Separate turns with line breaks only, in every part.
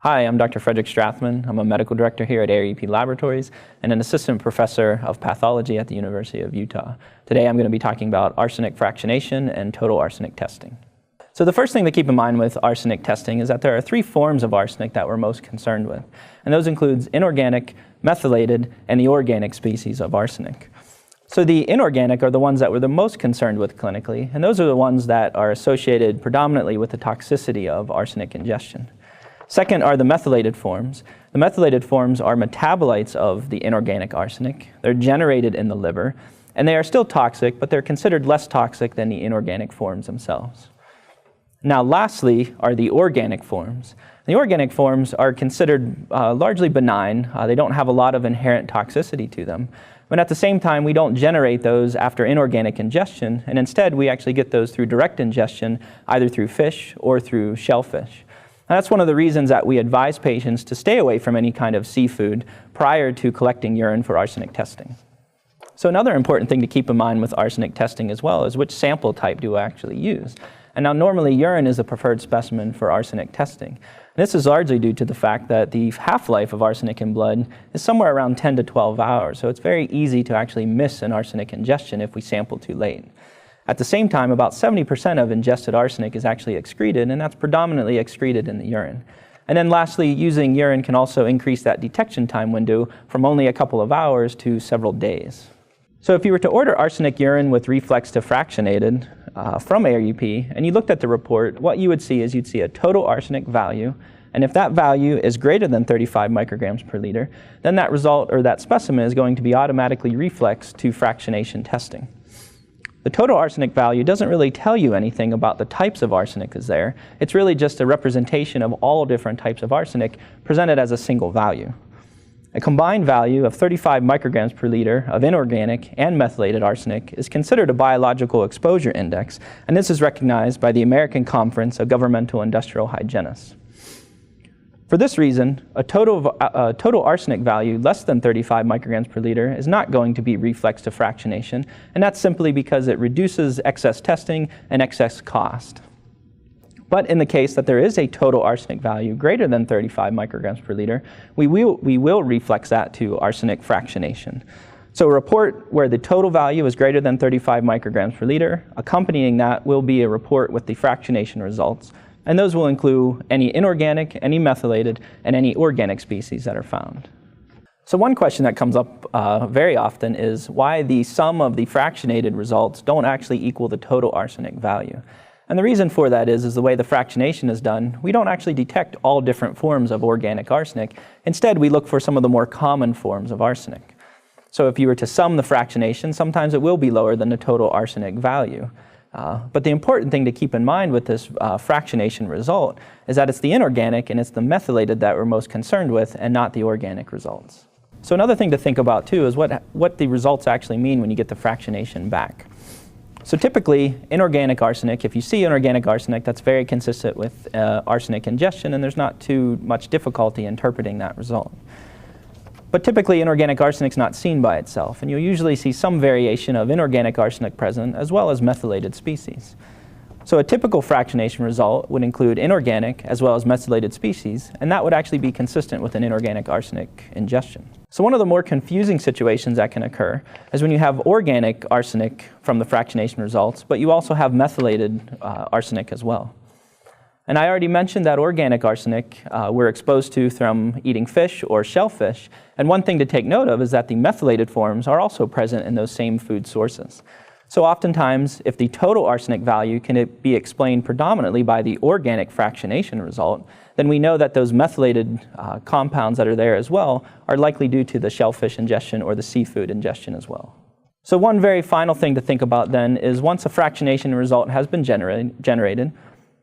Hi, I'm Dr. Frederick Strathmann. I'm a medical director here at ARUP Laboratories and an assistant professor of pathology at the University of Utah. Today I'm going to be talking about arsenic fractionation and total arsenic testing. So the first thing to keep in mind with arsenic testing is that there are three forms of arsenic that we're most concerned with. And those include inorganic, methylated, and the organic species of arsenic. So the inorganic are the ones that we're the most concerned with clinically, and those are the ones that are associated predominantly with the toxicity of arsenic ingestion. Second are the methylated forms. The methylated forms are metabolites of the inorganic arsenic. They're generated in the liver, and they are still toxic, but they're considered less toxic than the inorganic forms themselves. Now, lastly are the organic forms. The organic forms are considered largely benign. They don't have a lot of inherent toxicity to them. But at the same time, we don't generate those after inorganic ingestion, and instead we actually get those through direct ingestion, either through fish or through shellfish. And that's one of the reasons that we advise patients to stay away from any kind of seafood prior to collecting urine for arsenic testing. So another important thing to keep in mind with arsenic testing as well is which sample type do we actually use. And now normally urine is the preferred specimen for arsenic testing. And this is largely due to the fact that the half-life of arsenic in blood is somewhere around 10 to 12 hours. So it's very easy to actually miss an arsenic ingestion if we sample too late. At the same time, about 70% of ingested arsenic is actually excreted, and that's predominantly excreted in the urine. And then lastly, using urine can also increase that detection time window from only a couple of hours to several days. So if you were to order arsenic urine with reflex to fractionated from ARUP, and you looked at the report, what you would see is you'd see a total arsenic value, and if that value is greater than 35 micrograms per liter, then that result or that specimen is going to be automatically reflexed to fractionation testing. The total arsenic value doesn't really tell you anything about the types of arsenic is there. It's really just a representation of all different types of arsenic presented as a single value. A combined value of 35 micrograms per liter of inorganic and methylated arsenic is considered a biological exposure index, and this is recognized by the American Conference of Governmental Industrial Hygienists. For this reason, a total arsenic value less than 35 micrograms per liter is not going to be reflexed to fractionation, and that's simply because it reduces excess testing and excess cost. But in the case that there is a total arsenic value greater than 35 micrograms per liter, we will reflex that to arsenic fractionation. So a report where the total value is greater than 35 micrograms per liter, accompanying that will be a report with the fractionation results, and those will include any inorganic, any methylated, and any organic species that are found. So one question that comes up very often is why the sum of the fractionated results don't actually equal the total arsenic value. And the reason for that is the way the fractionation is done, we don't actually detect all different forms of organic arsenic. Instead, we look for some of the more common forms of arsenic. So if you were to sum the fractionation, sometimes it will be lower than the total arsenic value. But the important thing to keep in mind with this fractionation result is that it's the inorganic and it's the methylated that we're most concerned with and not the organic results. So another thing to think about too is what the results actually mean when you get the fractionation back. So typically, inorganic arsenic, if you see inorganic arsenic, that's very consistent with arsenic ingestion, and there's not too much difficulty interpreting that result. But typically, inorganic arsenic is not seen by itself, and you'll usually see some variation of inorganic arsenic present as well as methylated species. So a typical fractionation result would include inorganic as well as methylated species, and that would actually be consistent with an inorganic arsenic ingestion. So one of the more confusing situations that can occur is when you have organic arsenic from the fractionation results, but you also have methylated arsenic as well. And I already mentioned that organic arsenic we're exposed to from eating fish or shellfish. And one thing to take note of is that the methylated forms are also present in those same food sources. So oftentimes, if the total arsenic value can be explained predominantly by the organic fractionation result, then we know that those methylated compounds that are there as well are likely due to the shellfish ingestion or the seafood ingestion as well. So one very final thing to think about then is once a fractionation result has been generated,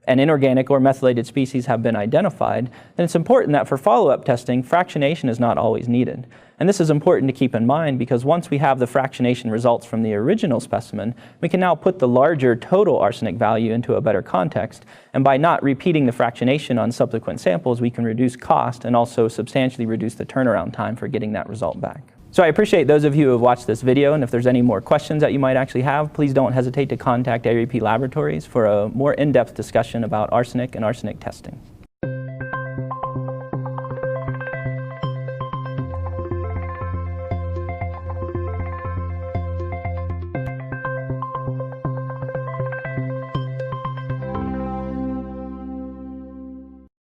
and inorganic or methylated species have been identified, then it's important that for follow-up testing, fractionation is not always needed. And this is important to keep in mind because once we have the fractionation results from the original specimen, we can now put the larger total arsenic value into a better context. And by not repeating the fractionation on subsequent samples, we can reduce cost and also substantially reduce the turnaround time for getting that result back. So I appreciate those of you who have watched this video, and if there's any more questions that you might actually have, please don't hesitate to contact ARUP Laboratories for a more in-depth discussion about arsenic and arsenic testing.